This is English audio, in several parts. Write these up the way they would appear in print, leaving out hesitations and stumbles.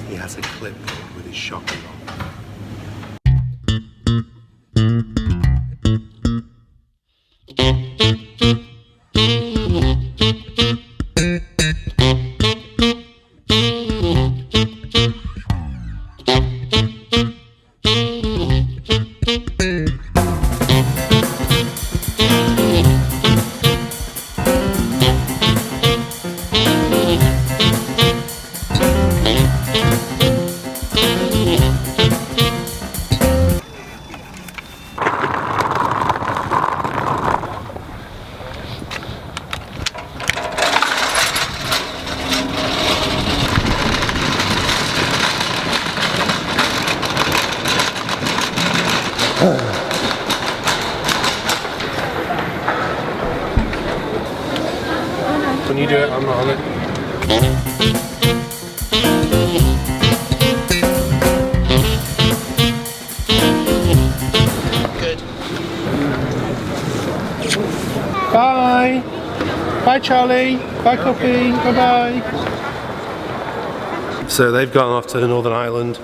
He has a clip with his shotgun on. When you do it, I'm not on it. Good. Bye. Bye, Charlie. Bye, Cuppy. Bye-bye. So they've gone off to Northern Ireland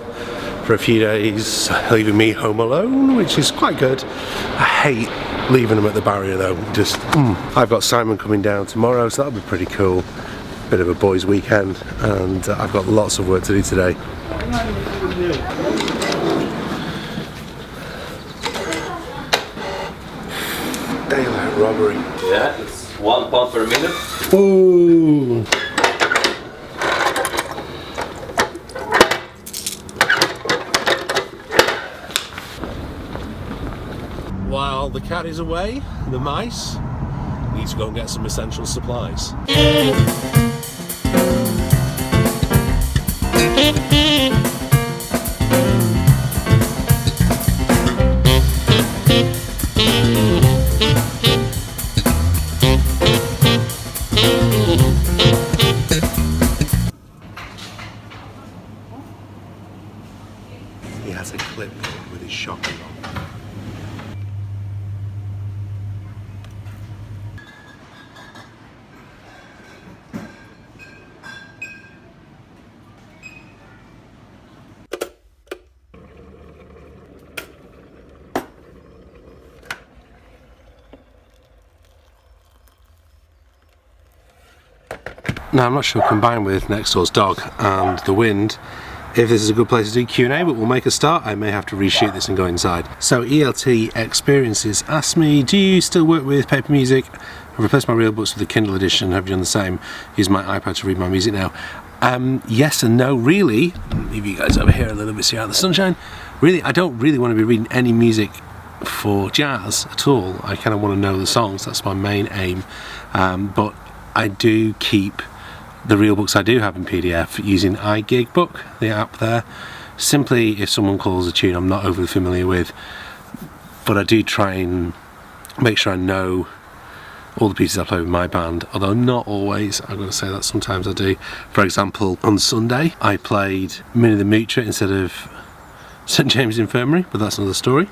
for a few days, leaving me home alone, which is quite good. I hate leaving them at the barrier though. I've got Simon coming down tomorrow, so that'll be pretty cool. Bit of a boys' weekend, and I've got lots of work to do today. Daylight robbery. Yeah, it's £1 per minute. Ooh. While the cat is away, the mice need to go and get some essential supplies. He has a clip with his shotgun on. Now I'm not sure, combined with next door's dog and the wind, if this is a good place to do Q&A, but we'll make a start. I may have to reshoot this and go inside. So ELT Experiences asked me, do you still work with paper music? I've replaced my real books with the Kindle edition. Have you done the same? Use my iPad to read my music now. Yes and no, really. Leave you guys over here a little bit so you're out in the sunshine. Really, I don't really want to be reading any music for jazz at all. I kind of want to know the songs. That's my main aim. But I do keep the real books I do have in PDF using iGig Book, the app there. Simply, if someone calls a tune I'm not overly familiar with, but I do try and make sure I know all the pieces I play with my band, although not always. I've got to say that sometimes I do. For example, on Sunday I played Minnie the Moocher instead of St James Infirmary, but that's another story.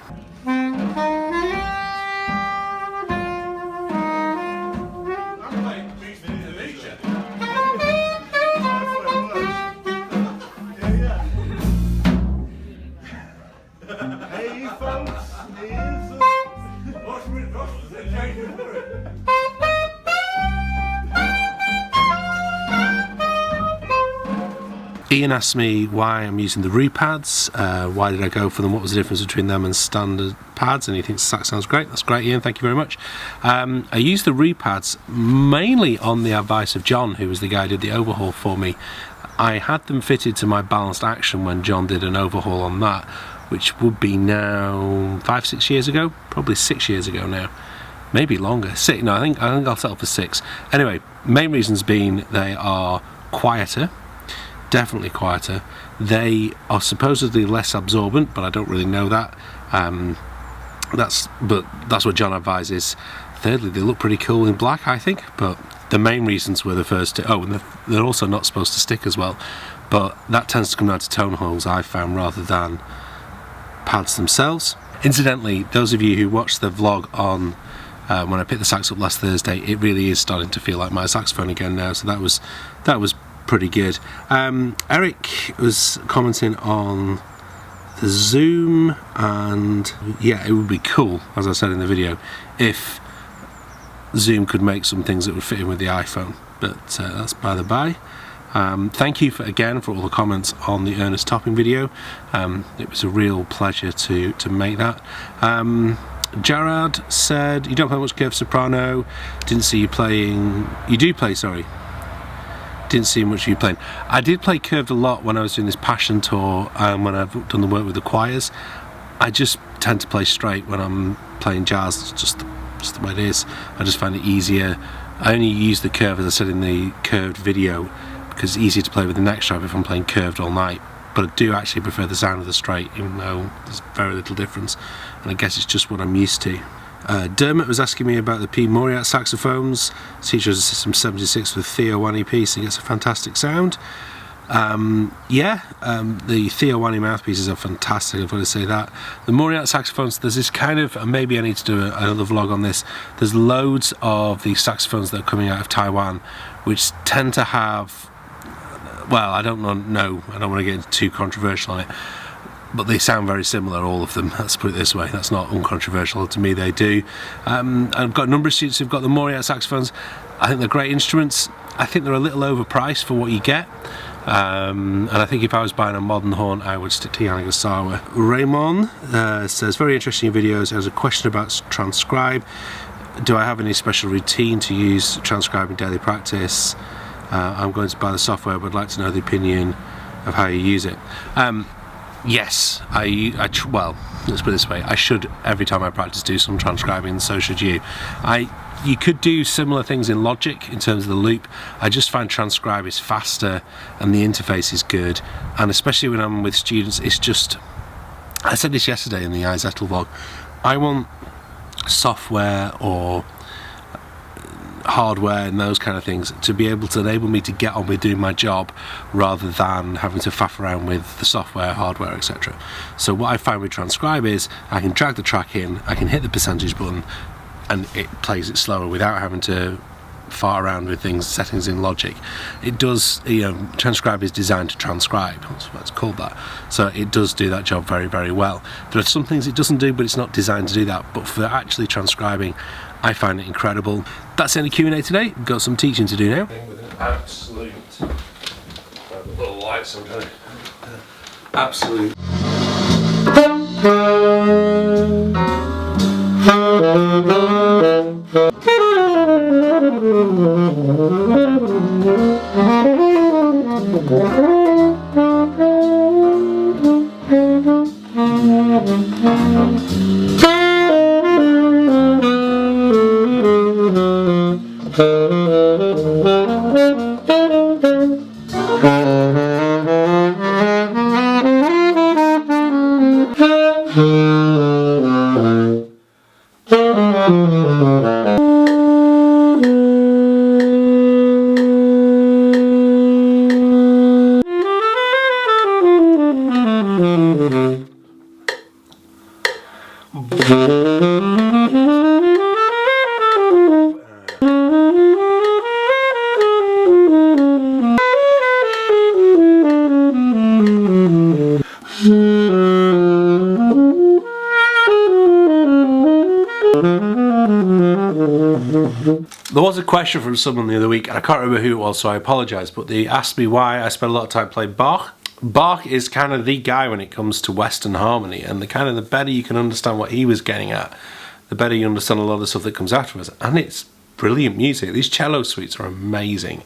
Ian asked me why I'm using the Rue pads, why did I go for them, what was the difference between them and standard pads, and he thinks that sounds great. That's great, Ian, thank you very much. I used the Rue pads mainly on the advice of John, who was the guy who did the overhaul for me. I had them fitted to my balanced action when John did an overhaul on that, which would be now 5-6 years ago, probably 6 years ago now. Maybe longer. No, I think I'll settle for 6. Anyway, main reasons being they are quieter, definitely quieter. They are supposedly less absorbent, but I don't really know that. That's what John advises. Thirdly, they look pretty cool in black, I think. But the main reasons were the first two. Oh, and they're also not supposed to stick as well. But that tends to come down to tone holes, I've found, rather than pads themselves. Incidentally, those of you who watched the vlog on when I picked the sax up last Thursday, it really is starting to feel like my saxophone again now. So that was pretty good. Eric was commenting on the zoom, and yeah, it would be cool, as I said in the video, if Zoom could make some things that would fit in with the iPhone, but that's by the by. Thank you again for all the comments on the Ernest Topping video. It was a real pleasure to make that. Gerard said, you don't play much curved soprano, didn't see you playing, you do play, sorry, didn't see much of you playing. I did play curved a lot when I was doing this Passion tour, when I've done the work with the choirs. I just tend to play straight when I'm playing jazz, it's just the way it is. I just find it easier. I only use the curve, as I said in the curved video, because it's easier to play with the neck strap if I'm playing curved all night. But I do actually prefer the sound of the straight, even though there's very little difference, and I guess it's just what I'm used to. Dermot was asking me about the P. Moriarty saxophones. Teacher has a System 76 with Theo 1 EP, so he gets a fantastic sound. The Theo 1 mouthpieces are fantastic, I've got to say that. The Moriarty saxophones, there's this kind of, and maybe I need to do another vlog on this, there's loads of these saxophones that are coming out of Taiwan, which tend to have, well, I don't know, I don't want to get into too controversial on it, but they sound very similar, all of them. Let's put it this way, that's not uncontroversial, to me they do. I've got a number of students who've got the Moriarty saxophones. I think they're great instruments. I think they're a little overpriced for what you get. And I think if I was buying a modern horn, I would stick to Yanagisawa. Raymond says, very interesting videos. There's a question about transcribe. Do I have any special routine to use transcribe in daily practice? I'm going to buy the software, but I'd like to know the opinion of how you use it. Yes, well, let's put it this way, I should, every time I practice, do some transcribing, so should you. You could do similar things in Logic in terms of the loop. I just find transcribe is faster and the interface is good, and especially when I'm with students, it's just, I said this yesterday in the iZettel vlog, I want software or hardware and those kind of things to be able to enable me to get on with doing my job rather than having to faff around with the software, hardware, etc. So what I find with transcribe is I can drag the track in, I can hit the percentage button, and it plays it slower without having to fart around with settings in Logic. It does, transcribe is designed to transcribe, that's what it's called that. So it does do that job very, very well. There are some things it doesn't do, but it's not designed to do that. But for actually transcribing, I find it incredible. That's the end of Q&A today. We've got some teaching to do now. With an absolute, little lights on, absolute. There was a question from someone the other week, and I can't remember who it was, so I apologise, but they asked me why I spent a lot of time playing Bach. Bach is kind of the guy when it comes to Western harmony, and the better you can understand what he was getting at, the better you understand a lot of the stuff that comes afterwards. And it's brilliant music. These cello suites are amazing.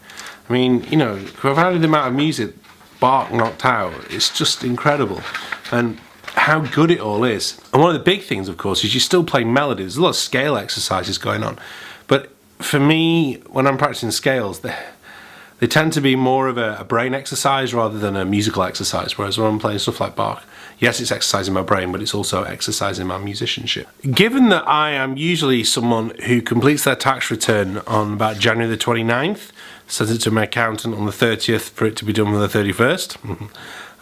I mean, provided the amount of music Bach knocked out, it's just incredible. And how good it all is. And one of the big things, of course, is you're still playing melodies. There's a lot of scale exercises going on. But for me, when I'm practicing scales, they tend to be more of a brain exercise rather than a musical exercise. Whereas when I'm playing stuff like Bach, yes, it's exercising my brain, but it's also exercising my musicianship. Given that I am usually someone who completes their tax return on about January the 29th, sends it to my accountant on the 30th for it to be done on the 31st,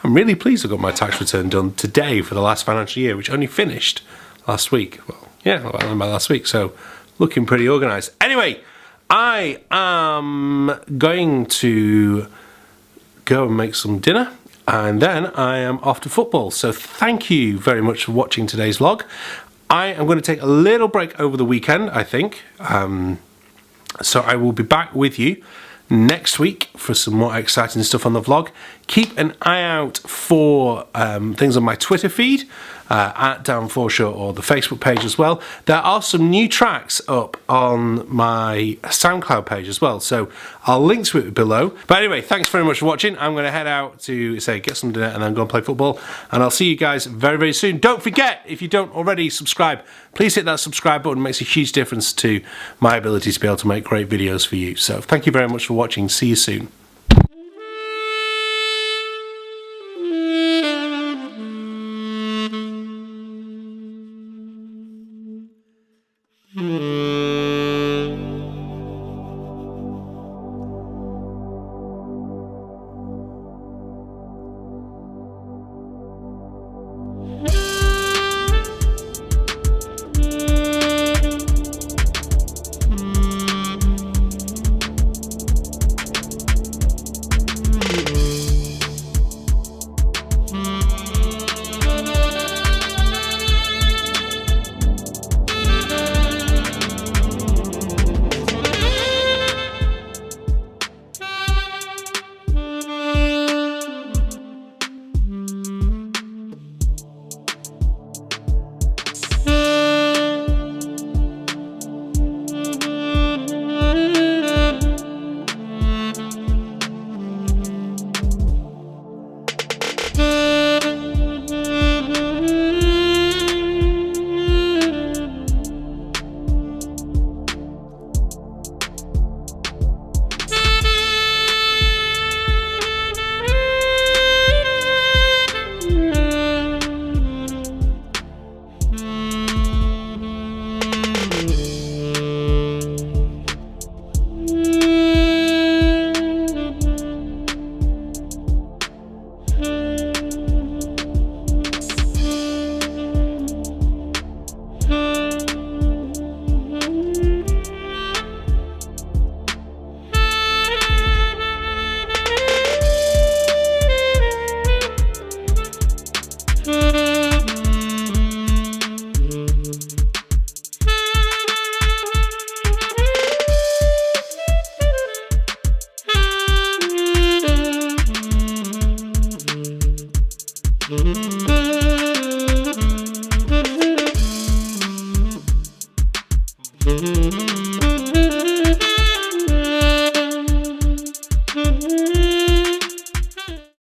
I'm really pleased I got my tax return done today for the last financial year, which only finished last week. Well, yeah, about last week, so looking pretty organised. Anyway, I am going to go and make some dinner, and then I am off to football. So thank you very much for watching today's vlog. I am going to take a little break over the weekend, I think. So I will be back with you next week for some more exciting stuff on the vlog. Keep an eye out for things on my Twitter feed, at Dan Forshaw, or the Facebook page as well. There are some new tracks up on my SoundCloud page as well, so I'll link to it below. But anyway, thanks very much for watching. I'm going to head out to, get some dinner and then go and play football, and I'll see you guys very, very soon. Don't forget, if you don't already subscribe, please hit that subscribe button. It makes a huge difference to my ability to be able to make great videos for you. So thank you very much for watching. See you soon.